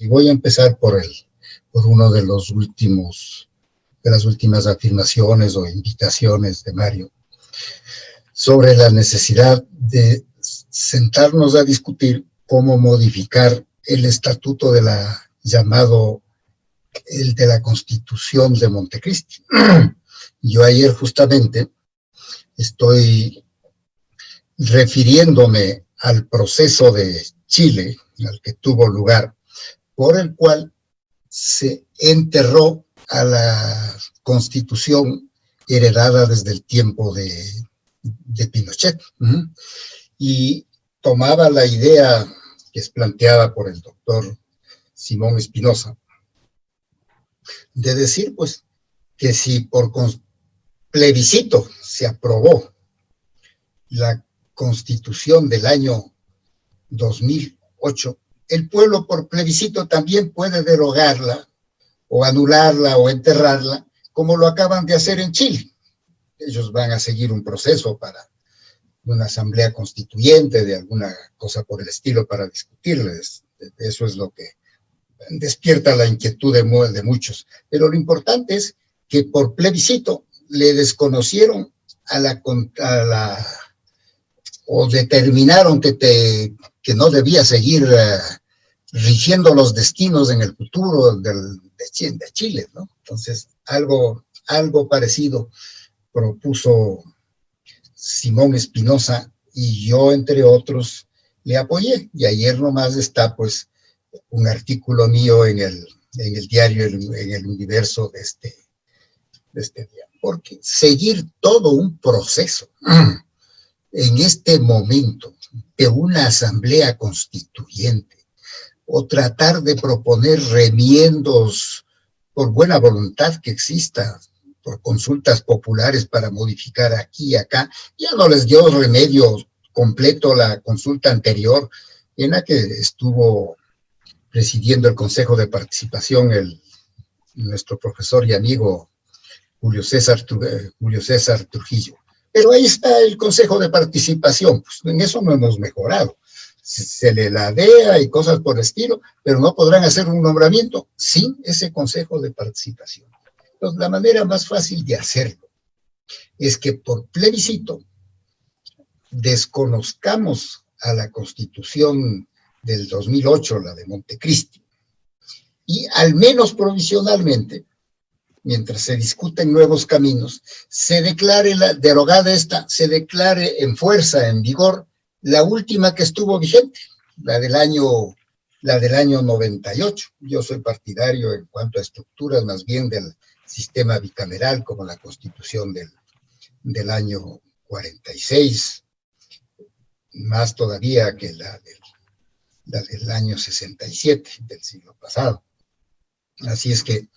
Y voy a empezar por uno de las últimas afirmaciones o invitaciones de Mario sobre la necesidad de sentarnos a discutir cómo modificar el estatuto de el de la Constitución de Montecristi. Yo ayer justamente estoy refiriéndome al proceso de Chile, al que tuvo lugar, por el cual se enterró a la Constitución heredada desde el tiempo de Pinochet. Y tomaba la idea que es planteada por el doctor Simón Espinosa, de decir, pues, que si por plebiscito se aprobó la Constitución del año 2008, el pueblo por plebiscito también puede derogarla o anularla o enterrarla, como lo acaban de hacer en Chile. Ellos van a seguir un proceso para una asamblea constituyente, de alguna cosa por el estilo, para discutirles. Eso es lo que despierta la inquietud de muchos. Pero lo importante es que por plebiscito le desconocieron o determinaron que no debía seguir rigiendo los destinos en el futuro de Chile, ¿no? Entonces, algo parecido propuso Simón Espinosa y yo, entre otros, le apoyé. Y ayer nomás está, pues, un artículo mío en el diario, en el Universo de este día. Porque seguir todo un proceso en este momento de una asamblea constituyente o tratar de proponer remiendos por buena voluntad que exista, por consultas populares para modificar aquí y acá, ya no les dio remedio completo la consulta anterior, en la que estuvo presidiendo el Consejo de Participación nuestro profesor y amigo Julio César Trujillo. Pero ahí está el Consejo de Participación, pues en eso no hemos mejorado. Se le ladea y cosas por el estilo, pero no podrán hacer un nombramiento sin ese Consejo de Participación. Entonces, la manera más fácil de hacerlo es que por plebiscito desconozcamos a la Constitución del 2008, la de Montecristi, y al menos provisionalmente, mientras se discuten nuevos caminos, se declare derogada esta, se declare en fuerza, en vigor, la última que estuvo vigente, la del año 98. Yo soy partidario en cuanto a estructuras más bien del sistema bicameral, como la Constitución del año 46, más todavía que la del año 67, del siglo pasado. Así es que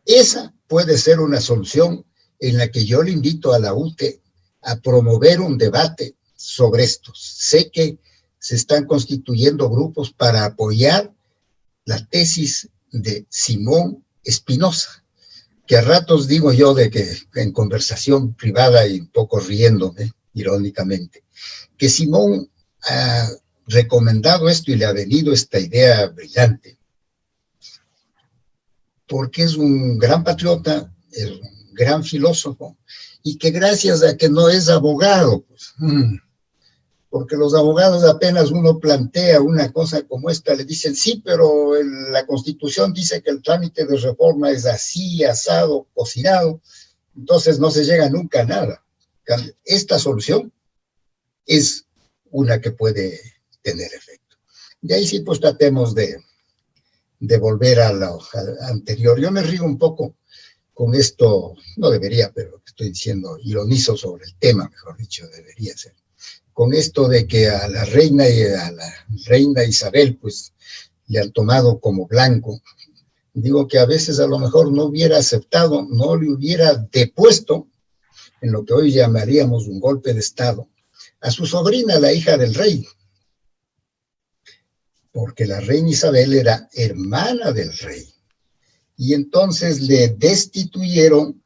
esa puede ser una solución en la que yo le invito a la UTE a promover un debate sobre esto. Sé que se están constituyendo grupos para apoyar la tesis de Simón Espinosa, que a ratos digo yo de que en conversación privada y un poco riéndome, irónicamente, que Simón ha recomendado esto y le ha venido esta idea brillante, porque es un gran patriota, es un gran filósofo, y que gracias a que no es abogado, pues, porque los abogados apenas uno plantea una cosa como esta, le dicen, sí, pero la Constitución dice que el trámite de reforma es así, asado, cocinado, entonces no se llega nunca a nada. Esta solución es una que puede tener efecto. De ahí sí, pues tratemos de volver a lo anterior. Yo me río un poco con esto, no debería, pero lo que estoy diciendo, ironizo sobre el tema, mejor dicho, debería ser. Con esto de que a la reina Isabel, pues, le han tomado como blanco. Digo que a veces a lo mejor no hubiera aceptado, no le hubiera depuesto, en lo que hoy llamaríamos un golpe de Estado, a su sobrina, la hija del rey, porque la reina Isabel era hermana del rey. Y entonces le destituyeron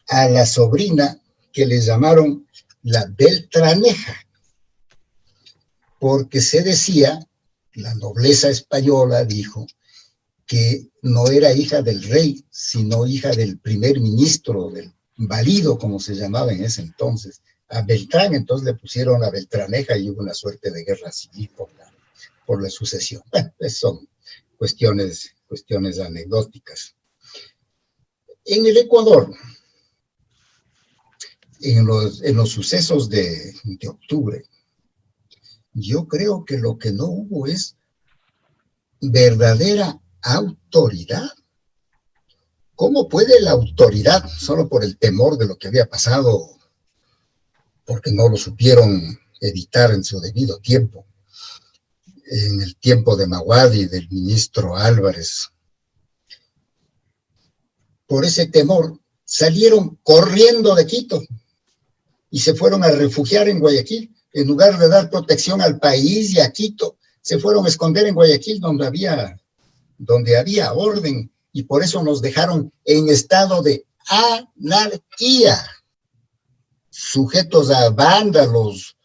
a la sobrina, que le llamaron la Beltraneja, porque se decía, la nobleza española dijo, que no era hija del rey, sino hija del primer ministro, del valido, como se llamaba en ese entonces, a Beltrán. Entonces le pusieron a Beltraneja y hubo una suerte de guerra civil por la sucesión. Bueno, son cuestiones anecdóticas. En el Ecuador, en los sucesos de octubre, yo creo que lo que no hubo es verdadera autoridad. ¿Cómo puede la autoridad, solo por el temor de lo que había pasado, porque no lo supieron evitar en su debido tiempo, en el tiempo de Maguadi y del ministro Álvarez, por ese temor salieron corriendo de Quito y se fueron a refugiar en Guayaquil? En lugar de dar protección al país y a Quito, se fueron a esconder en Guayaquil, donde había orden, y por eso nos dejaron en estado de anarquía, sujetos a vándalos,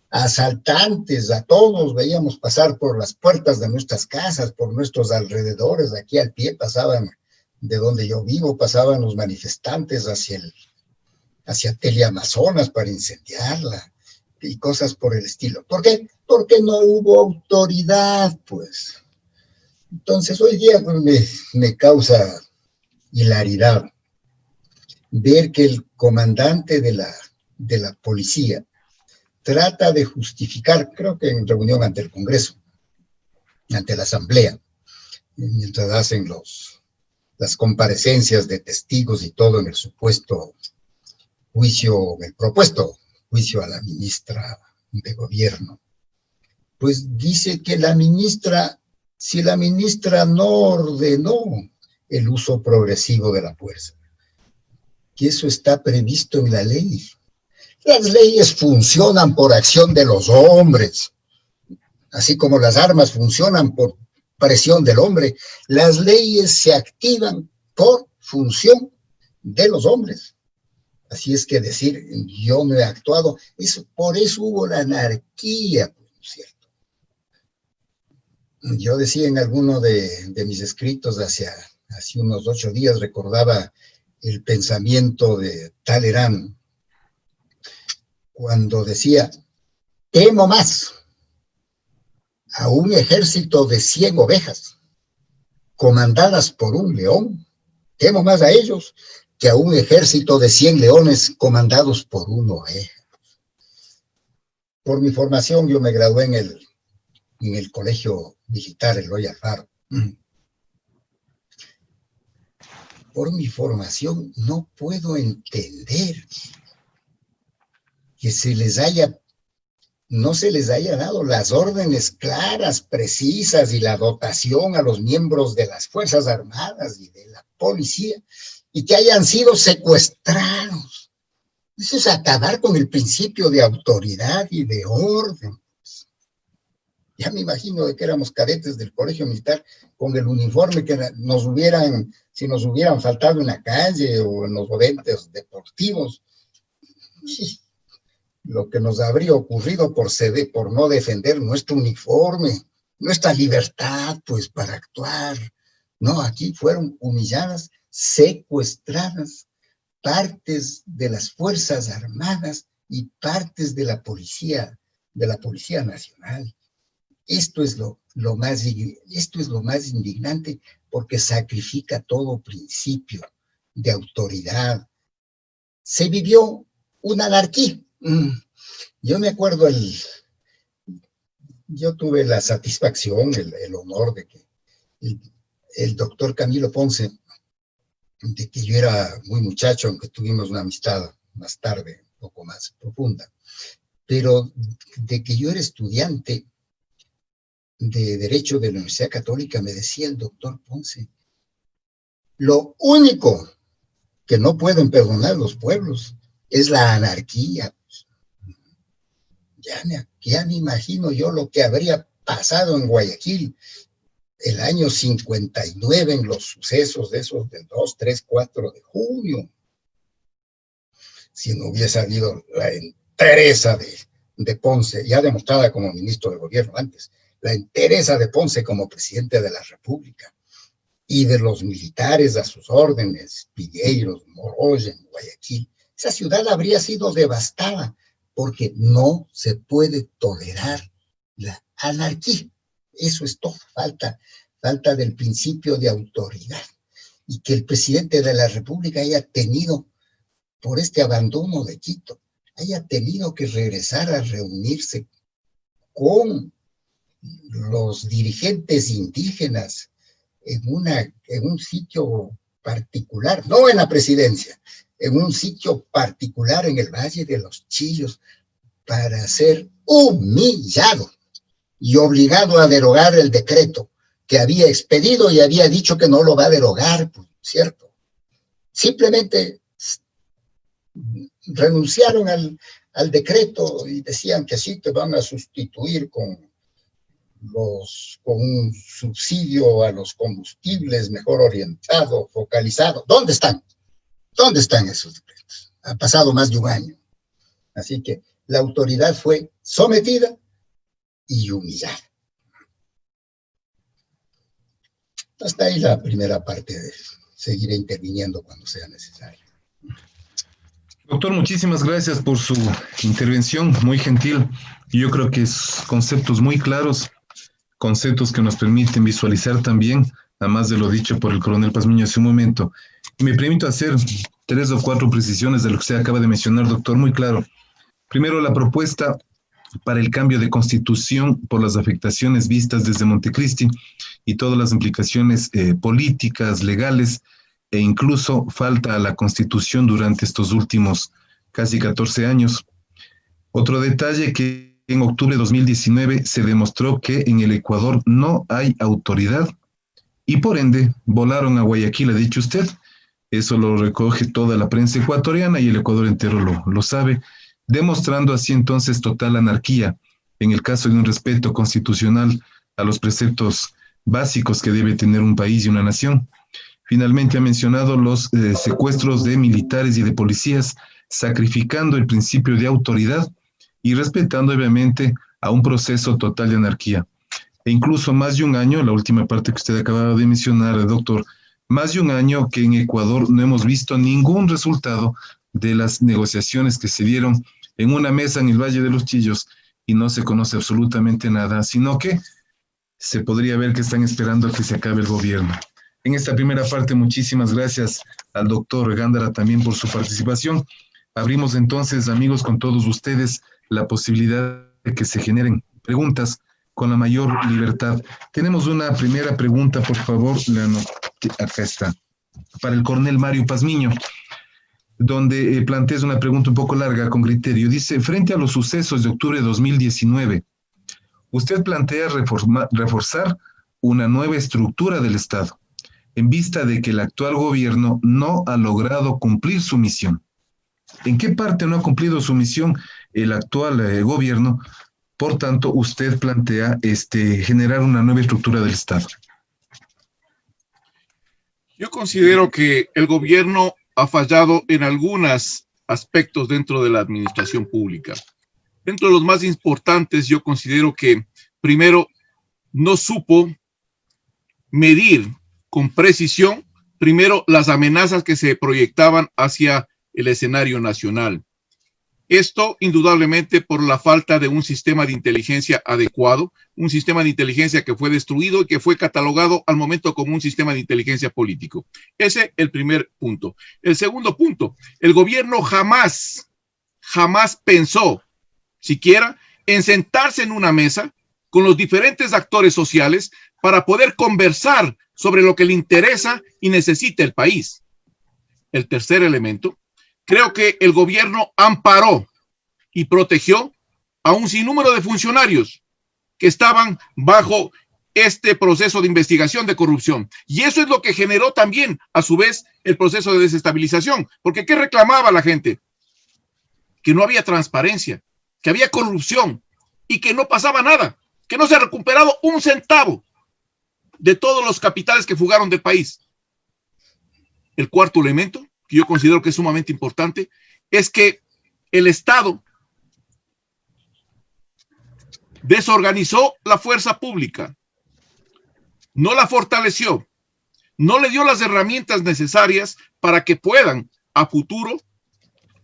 a asaltantes, a todos veíamos pasar por las puertas de nuestras casas, por nuestros alrededores. Aquí al pie pasaban, de donde yo vivo, pasaban los manifestantes hacia Teleamazonas para incendiarla y cosas por el estilo. ¿Por qué? Porque no hubo autoridad, pues. Entonces hoy día me causa hilaridad ver que el comandante de la policía trata de justificar, creo que en reunión ante el Congreso, ante la Asamblea, mientras hacen las comparecencias de testigos y todo en el supuesto juicio, el propuesto juicio a la ministra de Gobierno, pues dice que si la ministra no ordenó el uso progresivo de la fuerza, que eso está previsto en la ley. Las leyes funcionan por acción de los hombres, así como las armas funcionan por presión del hombre. Las leyes se activan por función de los hombres. Así es que decir, yo no he actuado, por eso hubo la anarquía, ¿no es cierto? Yo decía en alguno de mis escritos hace unos 8 días, recordaba el pensamiento de Talleyrand, cuando decía: temo más a un ejército de 100 ovejas comandadas por un león, temo más a ellos que a un ejército de 100 leones comandados por una oveja. Por mi formación, yo me gradué en el colegio militar, Eloy Alfaro. Por mi formación, no puedo entender que no se les haya dado las órdenes claras, precisas, y la dotación a los miembros de las Fuerzas Armadas y de la policía, y que hayan sido secuestrados. Eso es acabar con el principio de autoridad y de orden. Ya me imagino de que éramos cadetes del colegio militar con el uniforme que si nos hubieran faltado en la calle o en los eventos deportivos. Lo que nos habría ocurrido por no defender nuestro uniforme, nuestra libertad, pues, para actuar. No, aquí fueron humilladas, secuestradas partes de las Fuerzas Armadas y partes de la Policía Nacional. Esto es lo más indignante, porque sacrifica todo principio de autoridad. Se vivió una anarquía. Yo me acuerdo, yo tuve la satisfacción, el honor de que el doctor Camilo Ponce, de que yo era muy muchacho, aunque tuvimos una amistad más tarde, un poco más profunda, pero de que yo era estudiante de Derecho de la Universidad Católica, me decía el doctor Ponce: lo único que no pueden perdonar los pueblos es la anarquía. Ya me imagino yo lo que habría pasado en Guayaquil el año 59 en los sucesos de esos del 2, 3, 4 de junio. Si no hubiese habido la entereza de Ponce, ya demostrada como ministro de gobierno antes, la entereza de Ponce como presidente de la República, y de los militares a sus órdenes, Pigueiros, Moroyen, Guayaquil, esa ciudad habría sido devastada, porque no se puede tolerar la anarquía. Eso es todo, falta del principio de autoridad. Y que el presidente de la República haya tenido, por este abandono de Quito, haya tenido que regresar a reunirse con los dirigentes indígenas en un sitio particular, no en la presidencia, en un sitio particular en el Valle de los Chillos, para ser humillado y obligado a derogar el decreto que había expedido y había dicho que no lo va a derogar, ¿cierto? Simplemente renunciaron al decreto y decían que sí, que van a sustituir con un subsidio a los combustibles mejor orientado, focalizado. ¿Dónde están? ¿Dónde están esos decretos? Ha pasado más de un año. Así que la autoridad fue sometida y humillada. Hasta ahí la primera parte. Seguiré interviniendo cuando sea necesario. Doctor, muchísimas gracias por su intervención, muy gentil. Yo creo que es conceptos muy claros, conceptos que nos permiten visualizar también, además de lo dicho por el coronel Pazmiño hace un momento. Y me permito hacer 3 o 4 precisiones de lo que usted acaba de mencionar, doctor, muy claro. Primero, la propuesta para el cambio de constitución por las afectaciones vistas desde Montecristi y todas las implicaciones políticas, legales, e incluso falta a la constitución durante estos últimos casi 14 años. Otro detalle, que en octubre de 2019 se demostró que en el Ecuador no hay autoridad y por ende volaron a Guayaquil, ha dicho usted. Eso lo recoge toda la prensa ecuatoriana y el Ecuador entero lo sabe, demostrando así entonces total anarquía en el caso de un respeto constitucional a los preceptos básicos que debe tener un país y una nación. Finalmente ha mencionado los secuestros de militares y de policías, sacrificando el principio de autoridad y respetando obviamente a un proceso total de anarquía. E incluso más de un año, la última parte que usted acababa de mencionar, doctor, más de un año que en Ecuador no hemos visto ningún resultado de las negociaciones que se dieron en una mesa en el Valle de los Chillos y no se conoce absolutamente nada, sino que se podría ver que están esperando a que se acabe el gobierno. En esta primera parte, muchísimas gracias al doctor Gándara también por su participación. Abrimos entonces, amigos, con todos ustedes la posibilidad de que se generen preguntas con la mayor libertad. Tenemos una primera pregunta, por favor, acá está, para el coronel Mario Pazmiño, donde plantea una pregunta un poco larga con criterio. Dice, frente a los sucesos de octubre de 2019, usted plantea reforzar una nueva estructura del Estado, en vista de que el actual gobierno no ha logrado cumplir su misión. ¿En qué parte no ha cumplido su misión el actual gobierno? Por tanto, usted plantea generar una nueva estructura del Estado. Yo considero que el gobierno ha fallado en algunos aspectos dentro de la administración pública. Dentro de los más importantes, yo considero que, primero, no supo medir con precisión, primero, las amenazas que se proyectaban hacia el escenario nacional. Esto, indudablemente, por la falta de un sistema de inteligencia adecuado, un sistema de inteligencia que fue destruido y que fue catalogado al momento como un sistema de inteligencia político. Ese es el primer punto. El segundo punto, el gobierno jamás pensó siquiera en sentarse en una mesa con los diferentes actores sociales para poder conversar sobre lo que le interesa y necesita el país. El tercer elemento, creo que el gobierno amparó y protegió a un sinnúmero de funcionarios que estaban bajo este proceso de investigación de corrupción. Y eso es lo que generó también, a su vez, el proceso de desestabilización. Porque ¿qué reclamaba la gente? Que no había transparencia, que había corrupción y que no pasaba nada, que no se ha recuperado un centavo de todos los capitales que fugaron del país. El cuarto elemento, que yo considero que es sumamente importante, es que el Estado desorganizó la fuerza pública, no la fortaleció, no le dio las herramientas necesarias para que puedan a futuro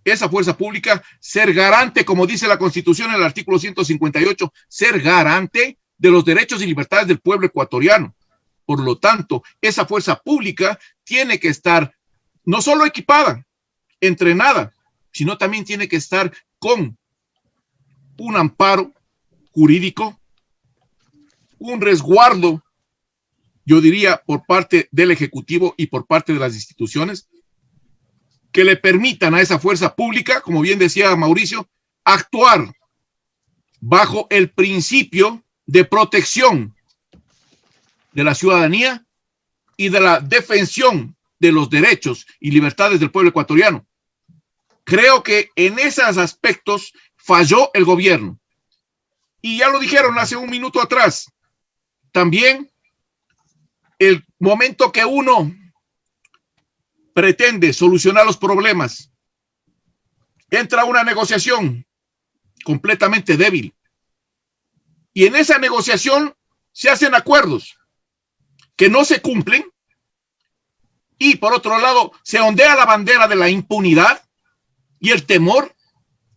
esa fuerza pública ser garante, como dice la Constitución en el artículo 158, ser garante de los derechos y libertades del pueblo ecuatoriano. Por lo tanto, esa fuerza pública tiene que estar no solo equipada, entrenada, sino también tiene que estar con un amparo jurídico, un resguardo, yo diría, por parte del Ejecutivo y por parte de las instituciones, que le permitan a esa fuerza pública, como bien decía Mauricio, actuar bajo el principio de protección de la ciudadanía y de la defensión de los derechos y libertades del pueblo ecuatoriano. Creo que en esos aspectos falló el gobierno. Y ya lo dijeron hace un minuto atrás. También el momento que uno pretende solucionar los problemas, entra una negociación completamente débil. Y en esa negociación se hacen acuerdos que no se cumplen. Y por otro lado, se ondea la bandera de la impunidad y el temor.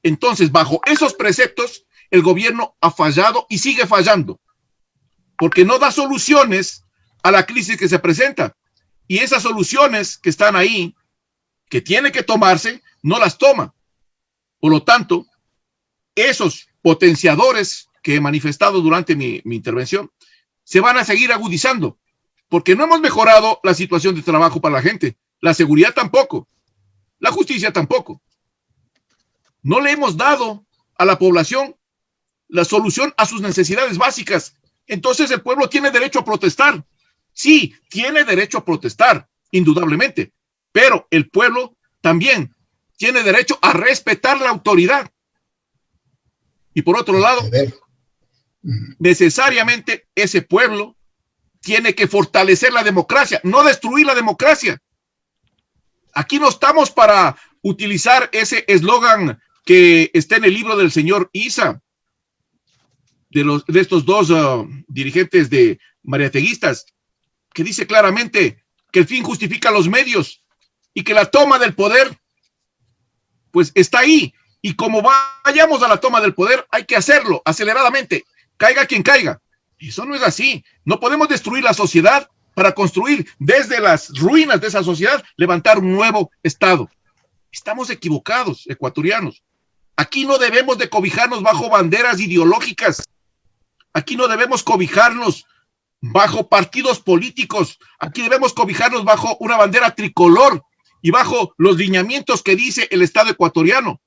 Entonces, bajo esos preceptos, el gobierno ha fallado y sigue fallando, porque no da soluciones a la crisis que se presenta. Y esas soluciones que están ahí, que tienen que tomarse, no las toma. Por lo tanto, esos potenciadores que he manifestado durante mi intervención se van a seguir agudizando, porque no hemos mejorado la situación de trabajo para la gente, la seguridad tampoco, la justicia tampoco. No le hemos dado a la población la solución a sus necesidades básicas. Entonces el pueblo tiene derecho a protestar. Sí, tiene derecho a protestar, indudablemente, pero el pueblo también tiene derecho a respetar la autoridad. Y por otro lado, necesariamente ese pueblo tiene que fortalecer la democracia, no destruir la democracia. Aquí no estamos para utilizar ese eslogan que está en el libro del señor Issa, de estos dos dirigentes de mariateguistas, que dice claramente que el fin justifica los medios y que la toma del poder pues está ahí, y como vayamos a la toma del poder hay que hacerlo aceleradamente, caiga quien caiga. Eso no es así. No podemos destruir la sociedad para construir desde las ruinas de esa sociedad, levantar un nuevo Estado. Estamos equivocados, ecuatorianos. Aquí no debemos de cobijarnos bajo banderas ideológicas. Aquí no debemos cobijarnos bajo partidos políticos. Aquí debemos cobijarnos bajo una bandera tricolor y bajo los lineamientos que dice el Estado ecuatoriano.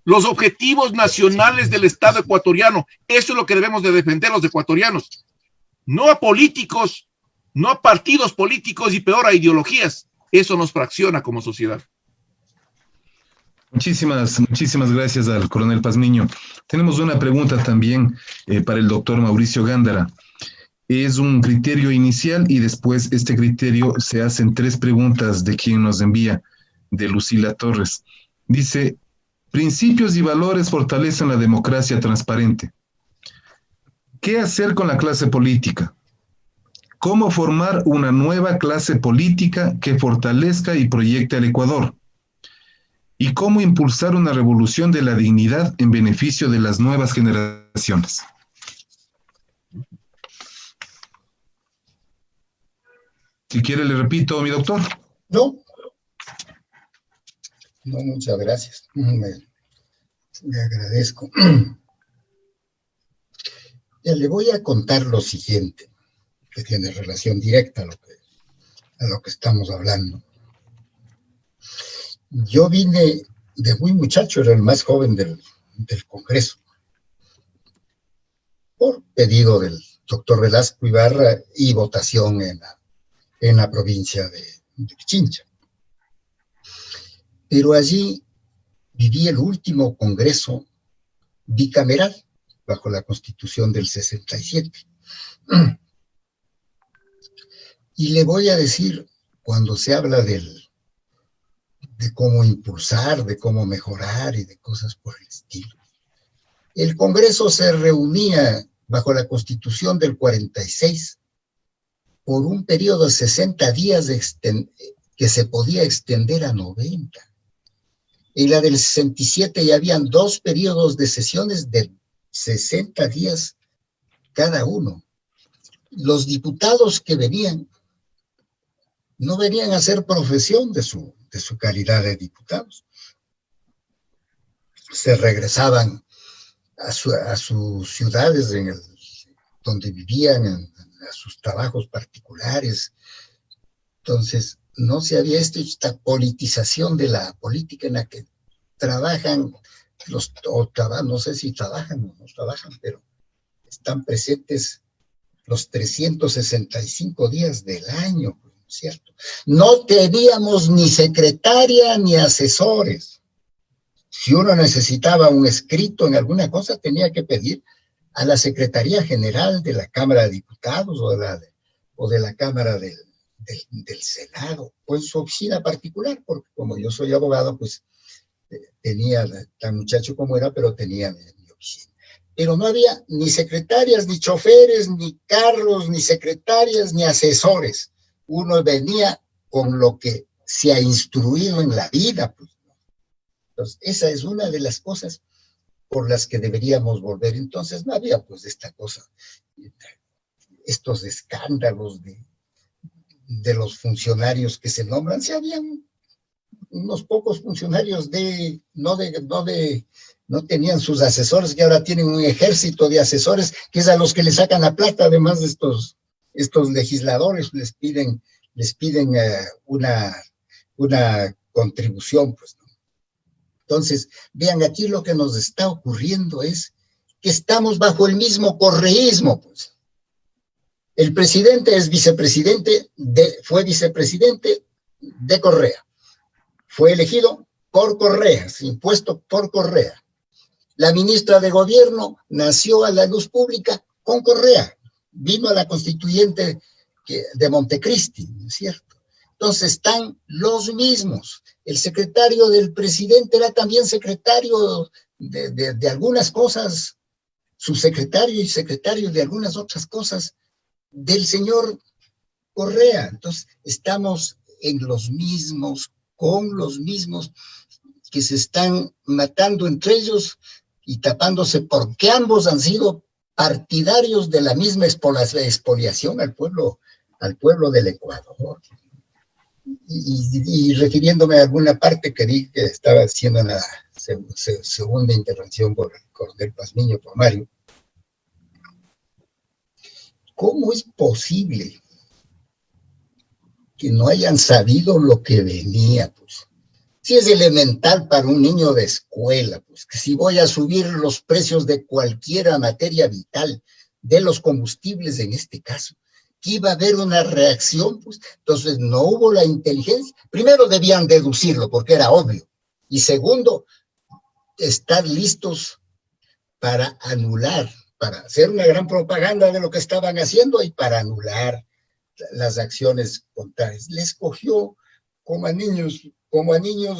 Los objetivos nacionales del Estado ecuatoriano. Eso es lo que debemos de defender los ecuatorianos. No a políticos, no a partidos políticos y peor a ideologías. Eso nos fracciona como sociedad. Muchísimas gracias al coronel Pazmiño. Tenemos una pregunta también para el doctor Mauricio Gándara. Es un criterio inicial y después este criterio se hacen 3 preguntas de quien nos envía, de Lucila Torres. Dice: principios y valores fortalecen la democracia transparente. ¿Qué hacer con la clase política? ¿Cómo formar una nueva clase política que fortalezca y proyecte al Ecuador? ¿Y cómo impulsar una revolución de la dignidad en beneficio de las nuevas generaciones? Si quiere, le repito, mi doctor. No, muchas gracias. Me agradezco. Ya le voy a contar lo siguiente, que tiene relación directa a lo que estamos hablando. Yo vine de muy muchacho, era el más joven del Congreso, por pedido del doctor Velasco Ibarra y votación en la provincia de Pichincha. Pero allí viví el último Congreso bicameral bajo la Constitución del 67. Y le voy a decir, cuando se habla de cómo impulsar, de cómo mejorar y de cosas por el estilo, el Congreso se reunía bajo la Constitución del 46 por un periodo de 60 días que se podía extender a 90. En la del 67 ya habían 2 periodos de sesiones de 60 días cada uno. Los diputados que venían no venían a hacer profesión de su calidad de diputados. Se regresaban a sus ciudades donde vivían, a sus trabajos particulares. Entonces, no se había esta politización de la política en la que trabajan no sé si trabajan o no trabajan, pero están presentes los 365 días del año, ¿cierto? No teníamos ni secretaria ni asesores. Si uno necesitaba un escrito en alguna cosa, tenía que pedir a la Secretaría General de la Cámara de Diputados o de la Cámara del Senado, o en su oficina particular, porque como yo soy abogado, pues tenía, tan muchacho como era, pero tenía mi oficina. Pero no había ni secretarias, ni choferes, ni carros, ni secretarias, ni asesores. Uno venía con lo que se ha instruido en la vida, pues. Entonces, esa es una de las cosas por las que deberíamos volver. Entonces, no había, pues, esta cosa, estos escándalos de los funcionarios que se nombran. Sí, habían unos pocos funcionarios no tenían sus asesores, que ahora tienen un ejército de asesores, que es a los que le sacan la plata. Además de estos legisladores, les piden una contribución, pues, ¿no? Entonces, vean, aquí lo que nos está ocurriendo es que estamos bajo el mismo correísmo, pues. El presidente fue vicepresidente de Correa. Fue elegido por Correa, impuesto por Correa. La ministra de Gobierno nació a la luz pública con Correa. Vino a la constituyente de Montecristi, ¿no es cierto? Entonces están los mismos. El secretario del presidente era también secretario de algunas cosas, subsecretario y secretario de algunas otras cosas del señor Correa. Entonces estamos en los mismos, con los mismos, que se están matando entre ellos y tapándose, porque ambos han sido partidarios de la misma expoliación al pueblo del Ecuador. Y refiriéndome a alguna parte que di que estaba haciendo en la segunda intervención por el coronel Pazmiño, por Mario, ¿cómo es posible que no hayan sabido lo que venía? Pues, si es elemental para un niño de escuela, pues, que si voy a subir los precios de cualquier materia vital, de los combustibles en este caso, que iba a haber una reacción, pues, entonces no hubo la inteligencia. Primero debían deducirlo, porque era obvio. Y segundo, estar listos para anular, para hacer una gran propaganda de lo que estaban haciendo y para anular las acciones contrarias. Les cogió como a niños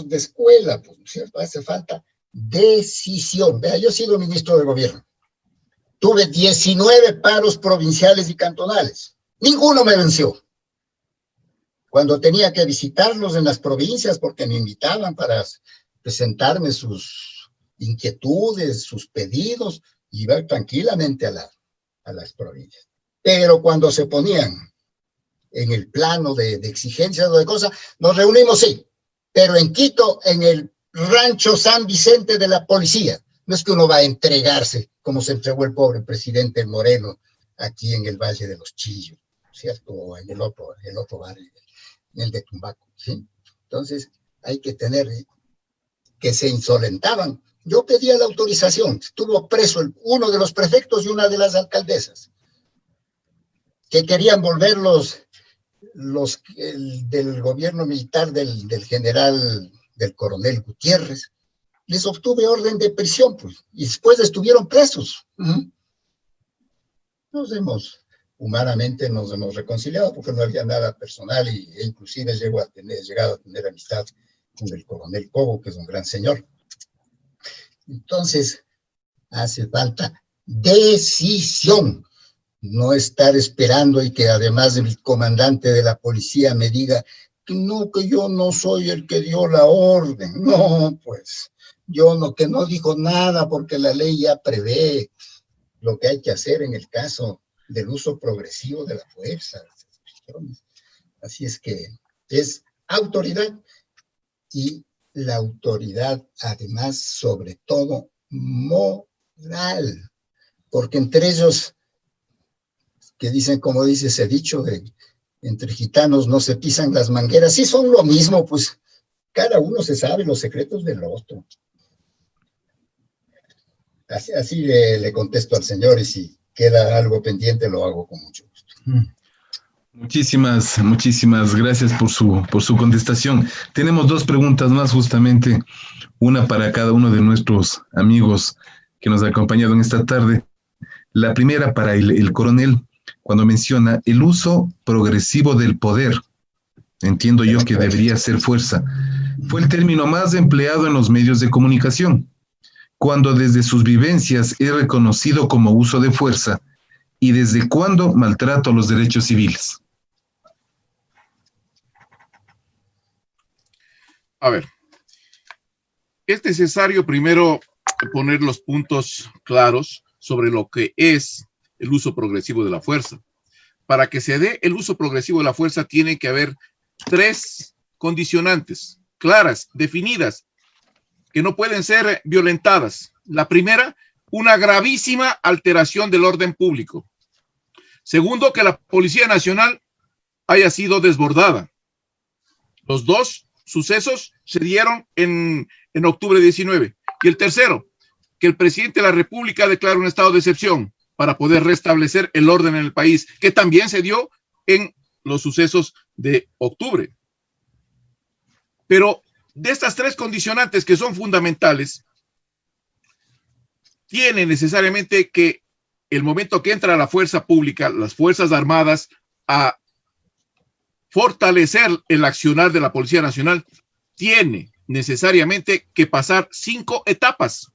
de escuela, pues, ¿no es cierto? Hace falta decisión. Vea, yo he sido ministro de Gobierno. Tuve 19 paros provinciales y cantonales. Ninguno me venció. Cuando tenía que visitarlos en las provincias, porque me invitaban para presentarme sus inquietudes, sus pedidos, iba tranquilamente a las provincias. Pero cuando se ponían en el plano de exigencias o de cosas, nos reunimos, sí, pero en Quito, en el rancho San Vicente de la policía. No es que uno va a entregarse, como se entregó el pobre presidente Moreno aquí en el Valle de los Chillos, ¿cierto? O en el otro barrio, en el de Tumbaco, ¿sí? Entonces, hay que tener que se insolentaban. Yo pedía la autorización, estuvo preso uno de los prefectos y una de las alcaldesas, que querían volver del gobierno militar del general, del coronel Gutiérrez. Les obtuve orden de prisión, pues, y después estuvieron presos. Humanamente nos hemos reconciliado porque no había nada personal, e inclusive he llegado a tener amistad con el coronel Cobo, que es un gran señor. Entonces, hace falta decisión. No estar esperando y que además el comandante de la policía me diga que no, que yo no soy el que dio la orden. No, pues yo no, que no dijo nada porque la ley ya prevé lo que hay que hacer en el caso del uso progresivo de la fuerza. Así es que es autoridad, y la autoridad además sobre todo moral, porque entre ellos que dicen, como dice ese dicho, de entre gitanos no se pisan las mangueras, sí son lo mismo, pues cada uno se sabe los secretos del otro. Así le contesto al señor, y si queda algo pendiente lo hago con mucho gusto. Muchísimas gracias por su contestación. Tenemos dos preguntas más, justamente, una para cada uno de nuestros amigos que nos ha acompañado en esta tarde. La primera para el coronel, cuando menciona el uso progresivo del poder. Entiendo yo que debería ser fuerza. Fue el término más empleado en los medios de comunicación, cuando desde sus vivencias es reconocido como uso de fuerza, y desde cuándo maltrato a los derechos civiles. A ver, es necesario primero poner los puntos claros sobre lo que es el uso progresivo de la fuerza. Para que se dé el uso progresivo de la fuerza tiene que haber tres condicionantes claras, definidas, que no pueden ser violentadas. La primera, una gravísima alteración del orden público. Segundo, que la Policía Nacional haya sido desbordada. Los dos sucesos se dieron en octubre 19. Y el tercero, que el presidente de la República declara un estado de excepción para poder restablecer el orden en el país, que también se dio en los sucesos de octubre. Pero de estas tres condicionantes que son fundamentales, tiene necesariamente que el momento que entra la fuerza pública, las Fuerzas Armadas, a fortalecer el accionar de la Policía Nacional, tiene necesariamente que pasar 5 etapas.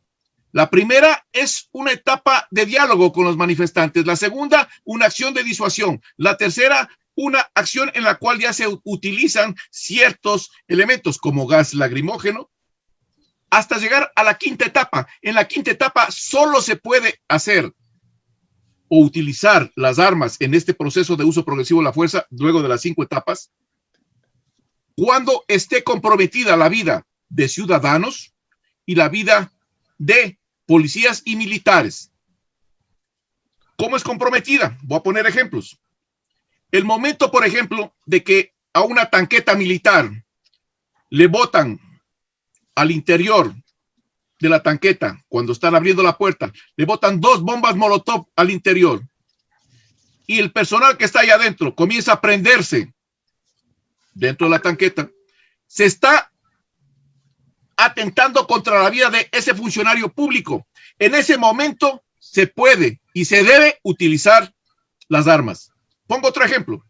La primera es una etapa de diálogo con los manifestantes. La segunda, una acción de disuasión. La tercera, una acción en la cual ya se utilizan ciertos elementos como gas lacrimógeno, hasta llegar a la quinta etapa. En la quinta etapa solo se puede hacer o utilizar las armas en este proceso de uso progresivo de la fuerza, luego de las 5 etapas, cuando esté comprometida la vida de ciudadanos y la vida de policías y militares. ¿Cómo es comprometida? Voy a poner ejemplos. El momento, por ejemplo, de que a una tanqueta militar le botan al interior de la tanqueta, cuando están abriendo la puerta, le botan 2 bombas molotov al interior, y el personal que está allá adentro comienza a prenderse dentro de la tanqueta, se está atentando contra la vida de ese funcionario público. En ese momento se puede y se debe utilizar las armas. Pongo otro ejemplo.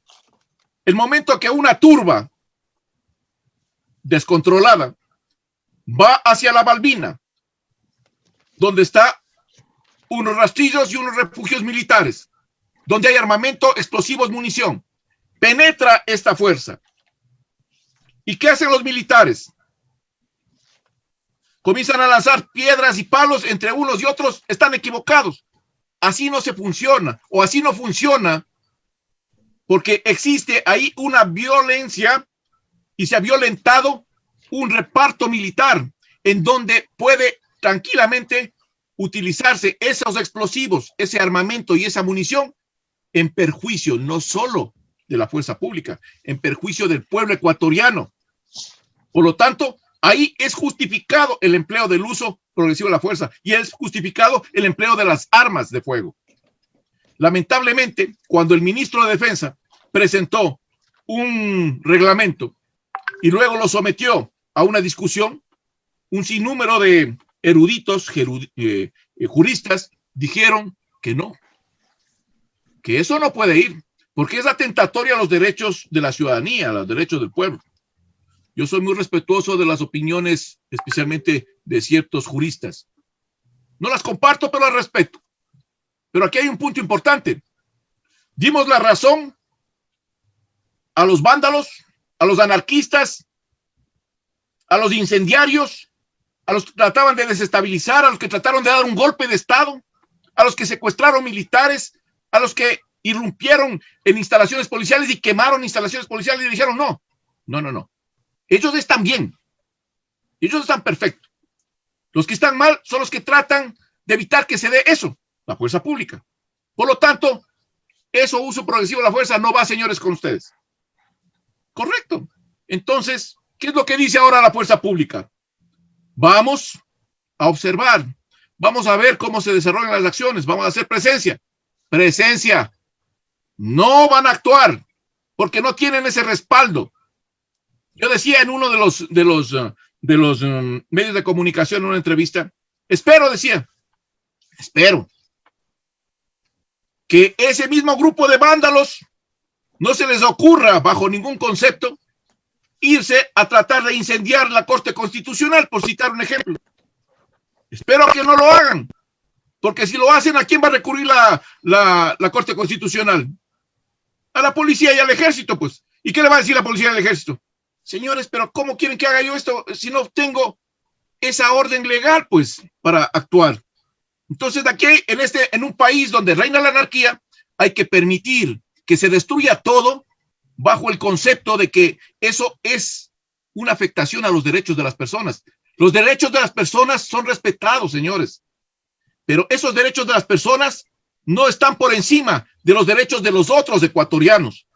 El momento que una turba descontrolada va hacia la Balbina, donde está unos rastrillos y unos refugios militares, donde hay armamento, explosivos, munición, penetra esta fuerza. ¿Y qué hacen los militares? Comienzan a lanzar piedras y palos entre unos y otros. Están equivocados. Así no se funciona, o así no funciona, porque existe ahí una violencia y se ha violentado un reparto militar en donde puede tranquilamente utilizarse esos explosivos, ese armamento y esa munición en perjuicio no solo de la fuerza pública, en perjuicio del pueblo ecuatoriano. Por lo tanto, ahí es justificado el empleo del uso progresivo de la fuerza y es justificado el empleo de las armas de fuego. Lamentablemente, cuando el ministro de Defensa presentó un reglamento y luego lo sometió a una discusión, un sinnúmero de eruditos, juristas, dijeron que no, que eso no puede ir, porque es atentatorio a los derechos de la ciudadanía, a los derechos del pueblo. Yo soy muy respetuoso de las opiniones, especialmente de ciertos juristas. No las comparto, pero las respeto. Pero aquí hay un punto importante. dimos la razón a los vándalos, a los anarquistas, a los incendiarios, a los que trataban de desestabilizar, a los que trataron de dar un golpe de Estado, a los que secuestraron militares, a los que irrumpieron en instalaciones policiales y quemaron instalaciones policiales y dijeron no. Ellos están bien. Ellos están perfectos. Los que están mal son los que tratan de evitar que se dé eso, la fuerza pública. Por lo tanto, eso uso progresivo de la fuerza no va, señores, con ustedes. Correcto. Entonces, ¿qué es lo que dice ahora la fuerza pública? Vamos a observar, vamos a ver cómo se desarrollan las acciones, vamos a hacer presencia. Presencia. No van a actuar porque no tienen ese respaldo. Yo decía en uno de los medios de comunicación en una entrevista, espero que ese mismo grupo de vándalos no se les ocurra bajo ningún concepto irse a tratar de incendiar la Corte Constitucional, por citar un ejemplo. Espero que no lo hagan, porque si lo hacen, ¿a quién va a recurrir la Corte Constitucional? A la policía y al ejército, pues. ¿Y qué le va a decir la policía y al ejército? Señores, pero ¿cómo quieren que haga yo esto si no tengo esa orden legal, pues, para actuar? Entonces, de aquí, en un país donde reina la anarquía, hay que permitir que se destruya todo bajo el concepto de que eso es una afectación a los derechos de las personas. Los derechos de las personas son respetados, señores, pero esos derechos de las personas no están por encima de los derechos de los otros ecuatorianos.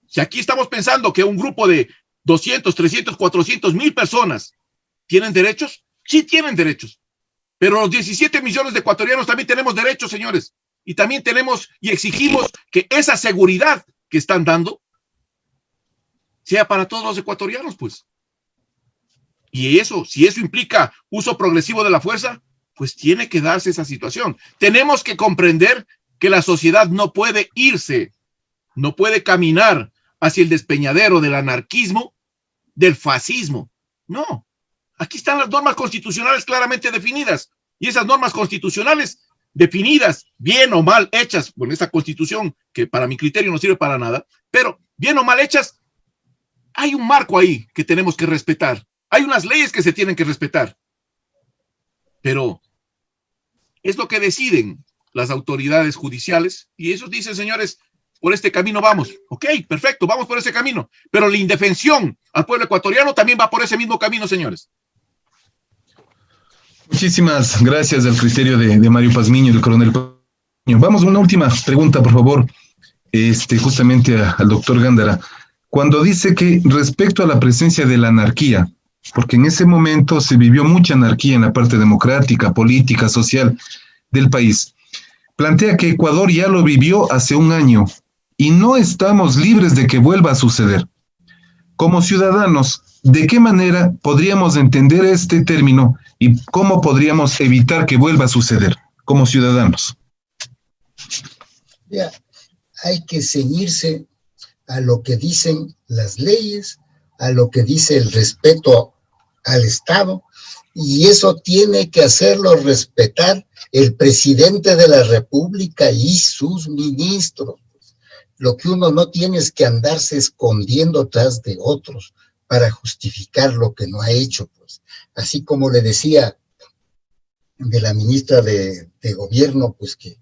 Si aquí estamos pensando que un grupo de 200, 300, 400 mil personas tienen derechos, sí tienen derechos, pero los 17 millones de ecuatorianos también tenemos derechos, señores, y también tenemos y exigimos que esa seguridad que están dando sea para todos los ecuatorianos, pues. Y eso, si eso implica uso progresivo de la fuerza, pues tiene que darse esa situación. Tenemos que comprender que la sociedad no puede irse, no puede caminar hacia el despeñadero del anarquismo, del fascismo. No, aquí están las normas constitucionales claramente definidas, y esas normas constitucionales definidas, bien o mal hechas, con esa constitución que para mi criterio no sirve para nada, pero bien o mal hechas, hay un marco ahí que tenemos que respetar, hay unas leyes que se tienen que respetar, pero es lo que deciden las autoridades judiciales, y ellos dicen, señores, por este camino vamos. Ok, perfecto, vamos por ese camino. Pero la indefensión al pueblo ecuatoriano también va por ese mismo camino, señores. Muchísimas gracias al criterio de Mario Pazmiño y del coronel Pazmiño. Vamos a una última pregunta, por favor, justamente al doctor Gándara. Cuando dice que respecto a la presencia de la anarquía, porque en ese momento se vivió mucha anarquía en la parte democrática, política, social del país, plantea que Ecuador ya lo vivió hace un año y no estamos libres de que vuelva a suceder. Como ciudadanos, ¿de qué manera podríamos entender este término y cómo podríamos evitar que vuelva a suceder como ciudadanos? Ya, hay que ceñirse a lo que dicen las leyes, a lo que dice el respeto al Estado, y eso tiene que hacerlo respetar el presidente de la República y sus ministros. Lo que uno no tiene es que andarse escondiendo tras de otros para justificar lo que no ha hecho, pues. Así como le decía de la ministra de Gobierno, pues que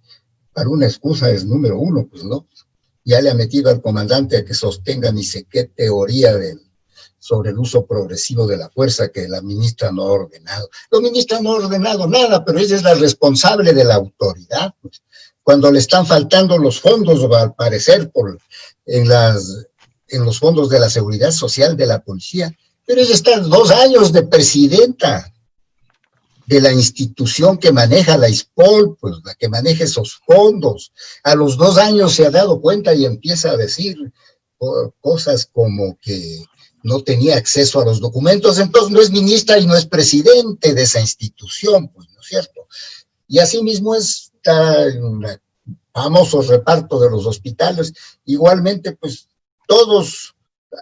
para una excusa es número uno, pues no. Ya le ha metido al comandante a que sostenga ni sé qué teoría sobre el uso progresivo de la fuerza que la ministra no ha ordenado. La ministra no ha ordenado nada, pero ella es la responsable de la autoridad, pues. Cuando le están faltando los fondos, al parecer, en los fondos de la seguridad social de la policía, pero ella está 2 años de presidenta de la institución que maneja la ISPOL, pues la que maneja esos fondos. A los 2 años se ha dado cuenta y empieza a decir cosas como que no tenía acceso a los documentos, entonces no es ministra y no es presidente de esa institución, pues, ¿no es cierto? Y asimismo está en el famoso reparto de los hospitales. Igualmente, pues, todos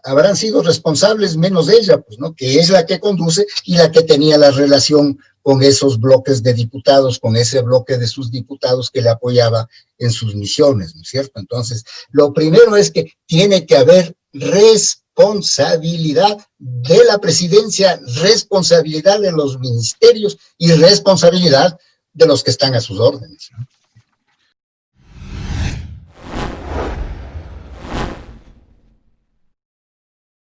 habrán sido responsables menos ella, pues, ¿no? Que es la que conduce y la que tenía la relación con esos bloques de diputados, con ese bloque de sus diputados que le apoyaba en sus misiones, ¿no es cierto? Entonces, lo primero es que tiene que haber responsabilidad de la presidencia, responsabilidad de los ministerios y responsabilidad de los que están a sus órdenes, ¿no?